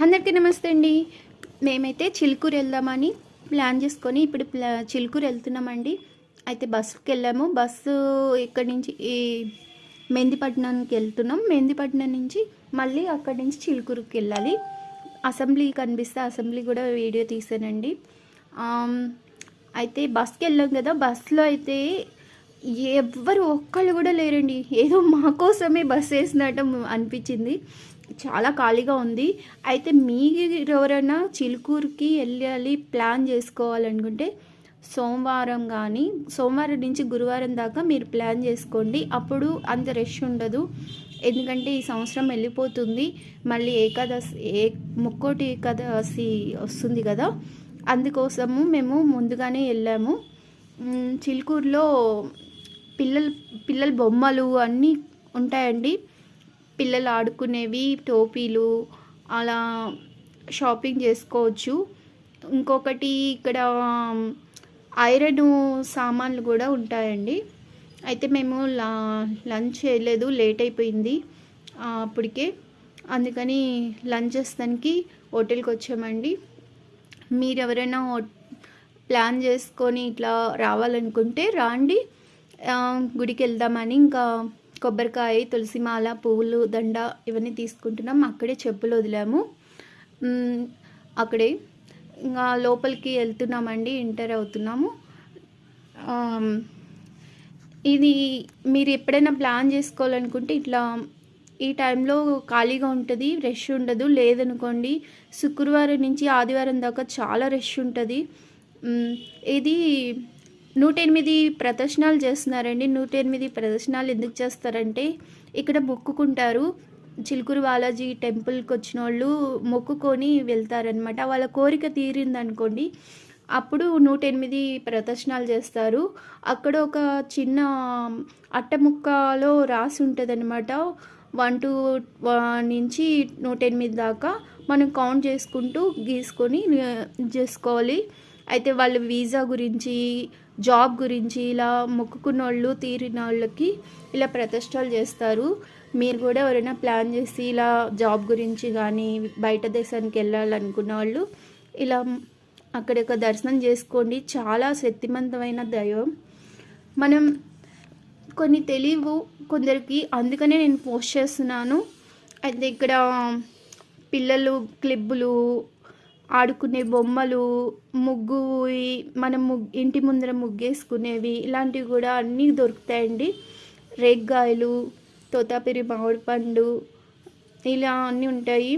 అందరికీ నమస్తే అండి. మేమైతే చిలుకూరు వెళ్దామని ప్లాన్ చేసుకొని ఇప్పుడు చిలుకూరు వెళ్తున్నామండి. అయితే బస్సుకి వెళ్ళాము. బస్సు ఇక్కడి నుంచి ఈ మెహందీపట్నానికి వెళ్తున్నాం. మెహందీపట్నం నుంచి మళ్ళీ అక్కడి నుంచి చిలుకూరుకి వెళ్ళాలి. అసెంబ్లీ కనిపిస్తే అసెంబ్లీ కూడా వీడియో తీసానండి. అయితే బస్కి వెళ్ళాం కదా, బస్సులో అయితే ఎవ్వరు ఒక్కళ్ళు కూడా లేరండి. ఏదో మా కోసమే బస్ వేసినట్టు అనిపించింది. చాలా ఖాళీగా ఉంది. అయితే మీరు ఎవరైనా చిలుకూరుకి వెళ్ళాలి ప్లాన్ చేసుకోవాలనుకుంటే సోమవారం నుంచి గురువారం దాకా మీరు ప్లాన్ చేసుకోండి. అప్పుడు అంత రష్ ఉండదు. ఎందుకంటే ఈ సంవత్సరం వెళ్ళిపోతుంది, మళ్ళీ ముక్కోటి ఏకాదశి వస్తుంది కదా, అందుకోసము మేము ముందుగానే వెళ్ళాము. చిలుకూరులో పిల్లల బొమ్మలు అన్నీ ఉంటాయండి. పిల్లలు ఆడుకునేవి, టోపీలు, అలా షాపింగ్ చేసుకోవచ్చు. ఇంకొకటి ఇక్కడ ఐరన్ సామాన్లు కూడా ఉంటాయండి. అయితే మేము లంచ్ చేయలేదు, లేట్ అయిపోయింది అప్పటికే. అందుకని లంచ్ చేస్తానికి హోటల్కి వచ్చామండి. మీరు ఎవరైనా ప్లాన్ చేసుకొని ఇట్లా రావాలనుకుంటే రాండి. గుడికి వెళ్దామని ఇంకా కొబ్బరికాయ, తులసిమాల, పువ్వులు, దండ ఇవన్నీ తీసుకుంటున్నాం. అక్కడే చెప్పులు వదిలాము. అక్కడే ఇంకా లోపలికి వెళ్తున్నామండి, ఎంటర్ అవుతున్నాము. ఇది మీరు ఎప్పుడైనా ప్లాన్ చేసుకోవాలనుకుంటే ఇట్లా ఈ టైంలో ఖాళీగా ఉంటుంది, రష్ ఉండదు. లేదనుకోండి శుక్రవారం నుంచి ఆదివారం దాకా చాలా రష్ ఉంటుంది. ఇది 108 ప్రదర్శనలు చేస్తున్నారండి. 108 ప్రదర్శనలు ఎందుకు చేస్తారంటే ఇక్కడ మొక్కుకుంటారు. చిలుకూరు బాలాజీ టెంపుల్కి వచ్చిన వాళ్ళు మొక్కుకొని వెళ్తారనమాట. వాళ్ళ కోరిక తీరిందనుకోండి, అప్పుడు 108 ప్రదర్శనలు చేస్తారు. అక్కడ ఒక చిన్న అట్టముక్కలో రాసి ఉంటుంది అనమాట. 1 నుంచి 108 దాకా మనం కౌంట్ చేసుకుంటూ గీసుకొని చేసుకోవాలి. అయితే వాళ్ళ వీసా గురించి, జాబ్ గురించి ఇలా మొక్కుకున్న వాళ్ళు, తీరిన వాళ్ళకి ఇలా ప్రతిష్టలు చేస్తారు. మీరు కూడా ఎవరైనా ప్లాన్ చేసి ఇలా జాబ్ గురించి కానీ బయట దేశానికి వెళ్ళాలనుకున్న వాళ్ళు ఇలా అక్కడ ఒక దర్శనం చేసుకోండి. చాలా శక్తివంతమైన దైవం. మనం కొన్ని తెలియవు కొందరికి, అందుకనే నేను పోస్ట్ చేస్తున్నాను. అయితే ఇక్కడ పిల్లలు క్లిబ్బులు, ఆడుకునే బొమ్మలు, మనం ఇంటి ముందర ముగ్గేసుకునేవి ఇలాంటివి కూడా అన్నీ దొరుకుతాయండి. రేగ్గాయలు, తోతాపిరి మామిడి పండు ఇలా అన్నీ ఉంటాయి.